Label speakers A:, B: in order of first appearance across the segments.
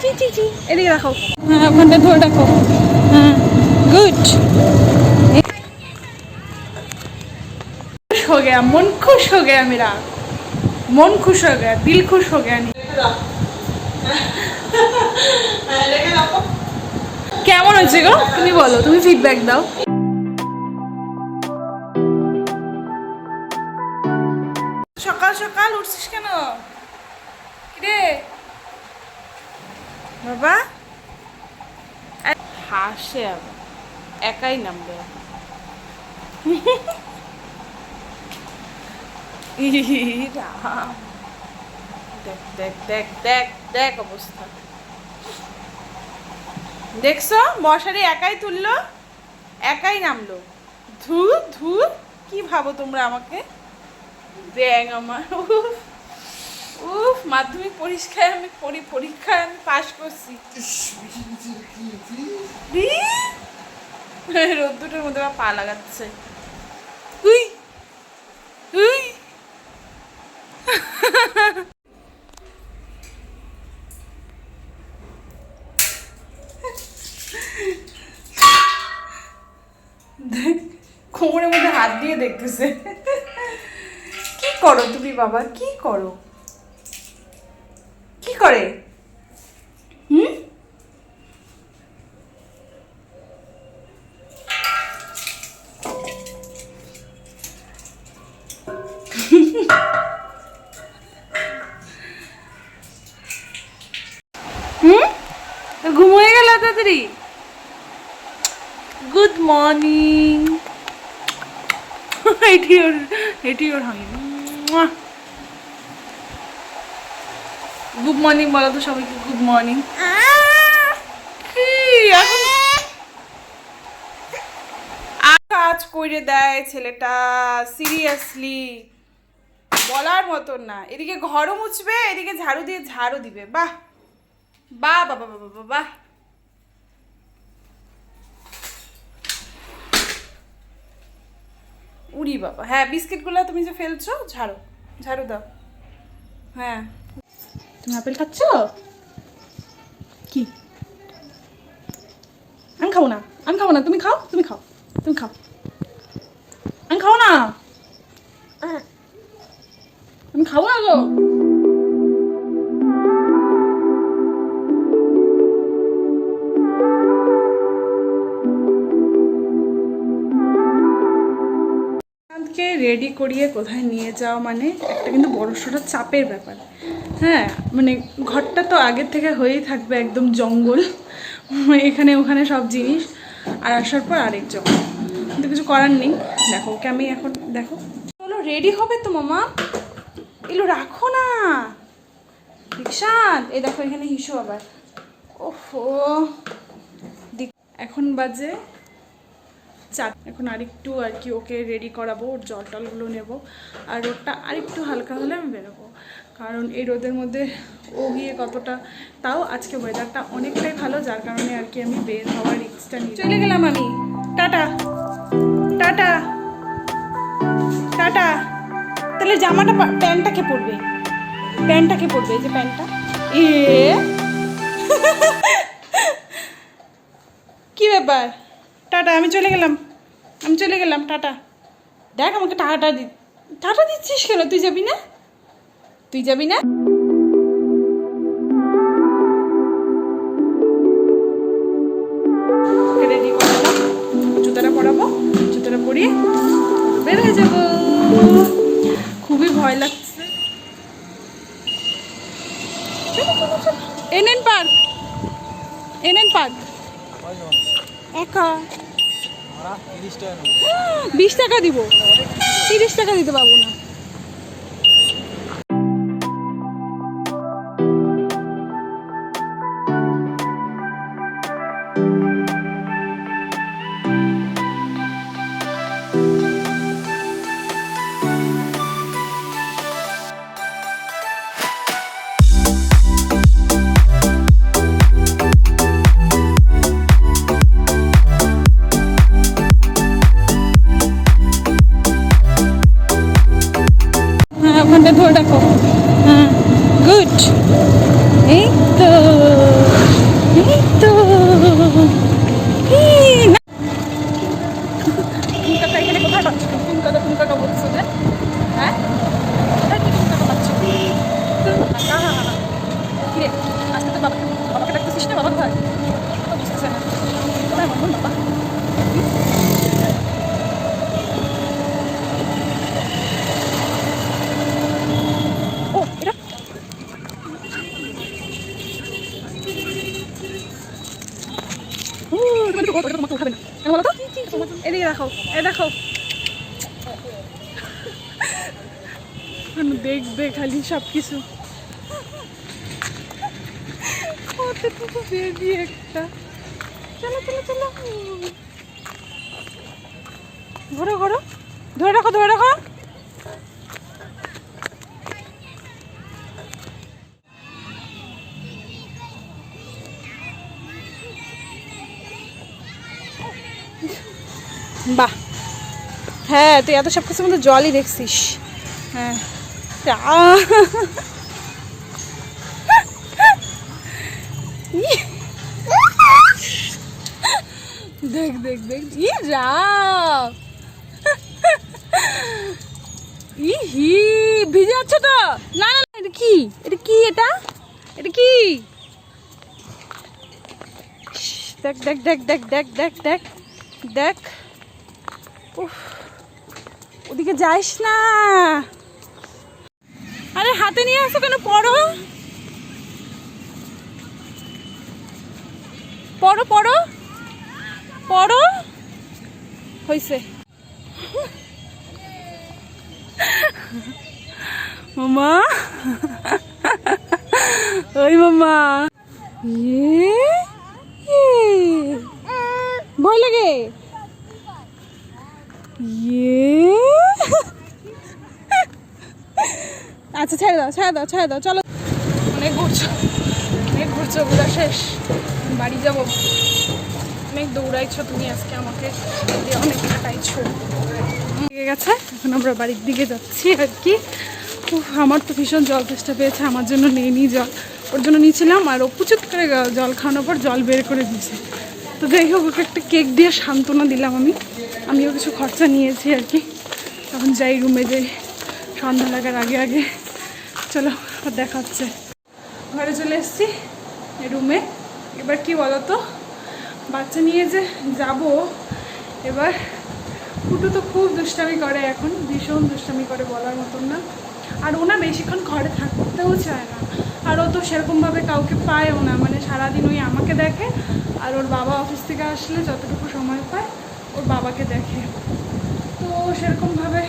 A: ची ची ची এদিকে রাখো হ্যাঁ ওখানটা ধরে রাখো হ্যাঁ গুড खुश हो गया मन खुश हो गया मेरा मन खुश हो गया दिल खुश हो गया কেমন হয়েছে গো তুমি বলো তুমি ফিডব্যাক দাও সকাল সকাল উঠছিস কেন কিরে বাবা হাসে আবার একাই নামবে দেখ দেখ দেখ দেখ দেখ অবস্থা দেখছো মশারি একাই তুললো একাই নামলো ধু ধু কি ভাবো তোমরা আমাকে ব্যাং আমার উফ মাধ্যমিক পরীক্ষায় আমি পরীক্ষায় আমি পাশ করছি রোদ্দুরের মধ্যে পা লাগাচ্ছে হুই হুই কোমরের মধ্যে হাত দিয়ে দেখতেছে কি করো তুমি বাবা কি করো কি করে হুম ঘুম হয়ে গেল তাড়াতাড়ি গুড মর্নিং এটি ওর হামি গুড মর্নিং বলো তো সবাইকে গুড মর্নিং এখন কাজ করে দেয় ছেলেটা সিরিয়াসলি বলার মতন না এদিকে ঘরও মুছবে এদিকে ঝাড়ু দিয়ে ঝাড়ু দিবে বাহ বাহ বাবা বাবা বাবা উড়ি বাবা হ্যাঁ বিস্কিটগুলো তুমি যে ফেলছো ঝাড়ু ঝাড়ু দাও হ্যাঁ তুমি আপেল খাচ্ছ কি আমি খাবো না তুমি খাও তুমি খাও তুমি খাও আমি খাবো না আমি খাবো না গো রেডি করিয়ে কোথায় নিয়ে যাওয়া মানে একটা কিন্তু বড়সড় চাপের ব্যাপার হ্যাঁ মানে ঘরটা তো আগের থেকে হয়েই থাকবে একদম জঙ্গল এখানে ওখানে সব জিনিস আর আসার পর আরেক জঙ্গল কিন্তু কিছু করার নেই দেখো ওকে আমি এখন দেখো চলো রেডি হবে তো মামা এগুলো রাখো না দীক্ষান্ত এই দেখো এখানে হিসু আবার ওফো এখন বাজে এখন আরেকটু আর কি ওকে রেডি করাবো ওর জল টলগুলো নেবো আর রোদটা আরেকটু হালকা হলে আমি বেরোবো কারণ এই রোদের মধ্যে ও গিয়ে কতটা তাও আজকে ওয়েদারটা অনেকটাই ভালো যার কারণে আর কি আমি বের হওয়ার রিস্কটা নিয়ে চলে গেলাম আমি টাটা টাটা টাটা তাহলে জামাটা প্যান্টটাকে পরবে এই যে প্যান্টটা কি ব্যাপার টাটা আমি চলে গেলাম টাটা দেখ আমাকে টাটা দিচ্ছিস কেন তুই যাবি না রেডি করলাম জুতাটা পরাবো জুতাটা পরিয়ে বের হয়ে যাবো খুবই ভয় লাগছে এনএন পার্ক একা 20 টাকা দিব 30 টাকা দিতে পারবো না বাবাকে ডাকতেছিস না? বাবা কোথায়? বুঝতেছে না কোথায় বলুন বাবা। ও এটা তোমাকে উঠাবে না কেন বলো তো? এদিকে রাখো, এ দেখো দেখবে খালি সব কিছু। কতটুকু বেবি একটা। চলো চলো চলো, ঘোরো ঘোরো, ধরে রাখো ধরে রাখো। বাহ, হ্যাঁ তুই এত সব কিছুর মধ্যে জলই দেখছিস। হ্যাঁ দেখ দেখ দেখ, ই রাম, ই হি ভিজে যাচ্ছে তো। না না এটা কি, এটা কি, এটা এটা কি? দেখ দেখ দেখ দেখ দেখ দেখ দেখ দেখ, উফ ওদিকে যাইস না। আরে হাতে নিয়ে আসো কেন? পড়ো পড়ো পড়ো পড়ো, হয়েছে। মামা, ওই মামা, ভয় লাগে। আচ্ছা ছেড়ে দাও ছেড়ে দাও ছেড়ে দাও, চলো। অনেক ঘুরছো, অনেক ঘুরছো, ঘোরা শেষ, বাড়ি যাবো। অনেক দৌড়াইছো তুমি আজকে, আমাকে অনেক কাটাইছো। ঠিক আছে, এখন আমরা বাড়ির দিকে যাচ্ছি আর কি। আমার তো ভীষণ জল তেষ্টা পেয়েছে, আমার জন্য নিয়ে নিই জল, ওর জন্য নিয়েছিলাম। আর ও পুচুত করে জল খাওয়ানোর পর জল বের করে দিয়েছে। তো যাই হোক, ওকে একটা কেক দিয়ে সান্ত্বনা দিলাম আমিও কিছু খরচা নিয়েছি আর কি। তখন যাই রুমে যাই, সন্ধ্যা লাগার আগে আগে। চলো আর দেখা হচ্ছে। ঘরে চলে এসেছি রুমে। এবার কি বলো তো, বাচ্চা নিয়ে যে যাব, এবার ফুটু তো খুব দুষ্টামি করে এখন, ভীষণ দুষ্টামি করে বলার মতন না। আর ও না বেশিক্ষণ ঘরে থাকতেও চায় না, আর ও তো সেরকমভাবে কাউকে পায়ও না, মানে সারাদিন ওই আমাকে দেখে, আর ওর বাবা অফিস থেকে আসলে যতটুকু সময় পায় ওর বাবাকে দেখে। তো সেরকমভাবে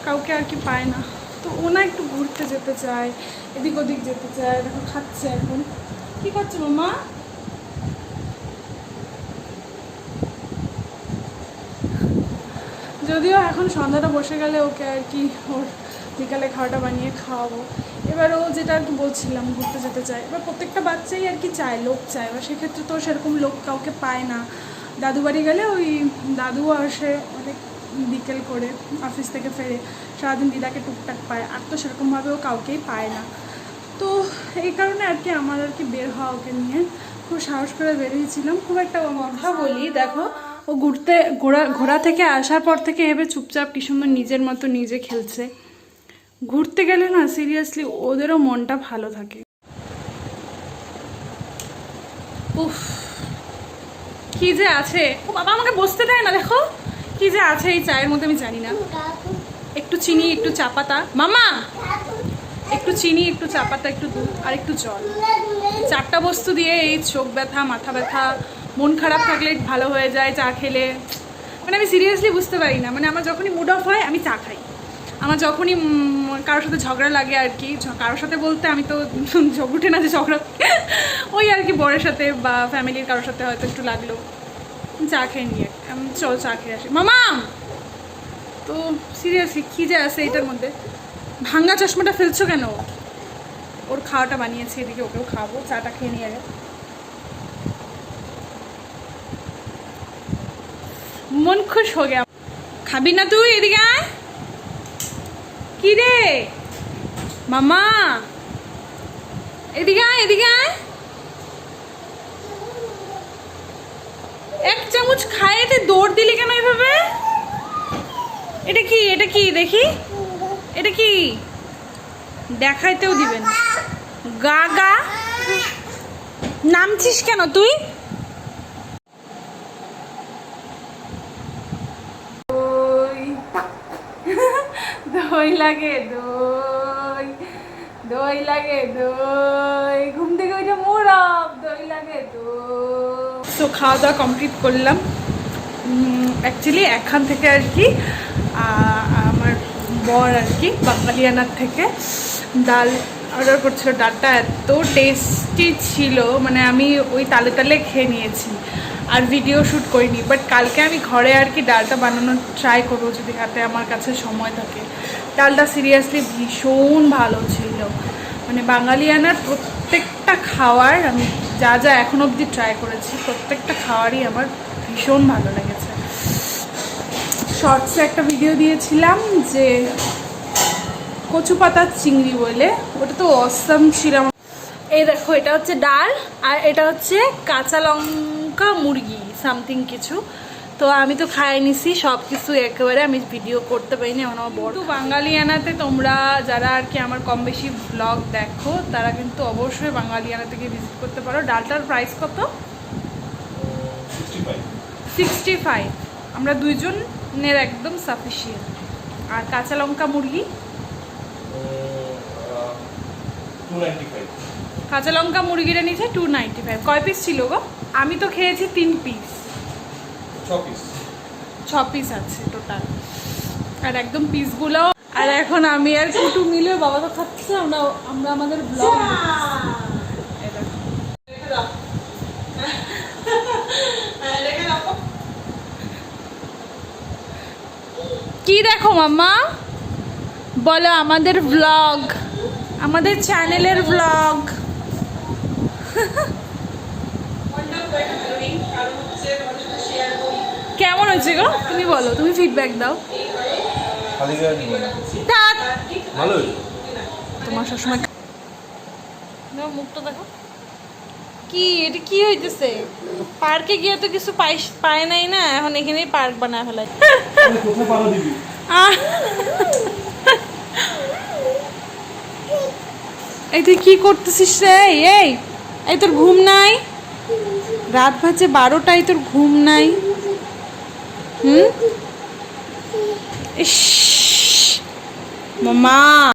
A: কাউকে আর কি পায় না। তো ও না একটু ঘুরতে যেতে চায়, এদিক ওদিক যেতে চায়। দেখো খাচ্ছে এখন। কি খাচ্ছে মামা? যদিও এখন সন্ধ্যাটা বসে গেলে ওকে আর কি ওর বিকালে খাওয়াটা বানিয়ে খাওয়াবো। এবার ও যেটা আর কি বলছিলাম, ঘুরতে যেতে চায়। এবার প্রত্যেকটা বাচ্চাই আর কি চায়, লোক চায়। এবার সেক্ষেত্রে তো সেরকম লোক কাউকে পায় না। দাদু বাড়ি গেলে ওই দাদুও আসে অনেক বিকেল করে, অফিস থেকে ফেরে, সারাদিন দিদাকে টুকটাক পায়, আর তো সেরকমভাবেও কাউকেই পায় না। তো এই কারণে আর কি আমার আর কি বের হওয়া ওকে নিয়ে খুব সাহস করে বেরিয়েছিলাম। খুব একটা কথা বলি, দেখো ও ঘোরা থেকে আসার পর থেকে এভাবে চুপচাপ কি সুন্দর নিজের মতো নিজে খেলছে। ঘুরতে গেলে না সিরিয়াসলি ওদেরও মনটা ভালো থাকে। উফ কি যে আছে, ও বাবা আমাকে বসতে দেয় না, দেখো কি যে আছে এই চায়ের মধ্যে আমি জানি না। একটু চিনি, একটু চা পাতা, মামা একটু চিনি, একটু চা পাতা, একটু দুধ আর একটু জল, 4টা বস্তু দিয়ে এই চোখ ব্যথা, মাথা ব্যথা, মন খারাপ থাকলে ভালো হয়ে যায় চা খেলে। মানে আমি সিরিয়াসলি বুঝতে পারি না, মানে আমার যখনই মুড অফ হয় আমি চা খাই। আমার যখনই কারোর সাথে ঝগড়া লাগে আর কি, কারোর সাথে বলতে আমি তো উঠে না যে ঝগড়া, ওই আর কি বরের সাথে বা ফ্যামিলির কারোর সাথে হয়তো একটু লাগলো, চা খেয়ে নিয়ে চল চা খেয়ে আসি মামা। তো সিরিয়াসলি কী যে আছে এটার মধ্যে। ভাঙ্গা চশমাটা ফেলছো কেন? ওর খাওয়াটা বানিয়েছি, এদিকে ওকেও খাওয়াবো, চাটা খেয়ে নিয়ে আগে। মন খুশ হয়ে গেল। খাবি না তুই? এদিকে আয়। কি রে মামা, এদিকে আয়, এদিকে আয়। এক চামচ খায় তুই দৌড় দিলি কেন এভাবে? এটা কি, এটা কি দেখি, এটা কি? দেখাইতেও দিবেন গা গা নামছিস কেন তুই? দই লাগে দই, দই লাগে দই, ঘুম থেকে ওইটা মোরব, দই লাগে দই। তো খাওয়া দাওয়া কমপ্লিট করলাম। অ্যাকচুয়ালি এখান থেকে আর কি আমার বর আর কি বাঙালিয়ানার থেকে ডাল অর্ডার করছিল। ডালটা এত টেস্টি ছিল, মানে আমি ওই তালে তালে খেয়ে নিয়েছি আর ভিডিও শ্যুট করিনি। বাট কালকে আমি ঘরে আর কি ডালটা বানানোর ট্রাই করবো যদি হাতে আমার কাছে সময় থাকে। ডালটা সিরিয়াসলি ভীষণ ভালো ছিল, মানে বাঙালিয়ানার প্রত্যেকটা খাওয়ার আমি যা যা এখন অবধি ট্রাই করেছি প্রত্যেকটা খাওয়ারই আমার ভীষণ ভালো লেগেছে। শর্টসে একটা ভিডিও দিয়েছিলাম যে কচু পাতার চিংড়ি বলে, ওটা তো অসাম ছিল। এই দেখো এটা হচ্ছে ডাল আর এটা হচ্ছে কাঁচা লঙ্কা মুরগি সামথিং কিছু। তো আমি তো খাই নিছি সব কিছু একেবারে, আমি ভিডিও করতে পারিনি এখন আমার বড়। বাঙালিয়ানাতে তোমরা যারা আর কি আমার কম বেশি ব্লগ দেখো তারা কিন্তু অবশ্যই বাঙালিয়ানাতে গিয়ে ভিজিট করতে পারো। ডালটার প্রাইস কত? 65। আমরা দুইজনের একদম সাফিসিয়েন্ট। আর কাঁচা লঙ্কা মুরগি
B: 295।
A: কাঁচা লঙ্কা মুরগিটা নিচে 295। কয় পিস ছিল গো? আমি তো খেয়েছি 3 পিস, 6 পিস আছে টোটাল। আর একদম পিসগুলো। আর এখন আমি আর কুটু মিলে বাবা তো খাচ্ছে, আমরা আমাদের ব্লগ কি দেখো মাম্মা বলো? আমাদের ব্লগ, আমাদের চ্যানেলের ব্লগ। কেমন হয়েছে গো? তুমি বলো, তুমি ফিডব্যাক দাও। তোমার সবসময় মুখটা দেখো কি, এটা কি হইতেছে? পার্কে গিয়ে তো কিছু পায় নাই না, এখন এখানেই পার্ক বানায় ফেলাই। এই তুই কি করতেছিস রে? এই তোর ঘুম নাই? রাত বাজে 12টায়, তোর ঘুম নাই? ইস মামা।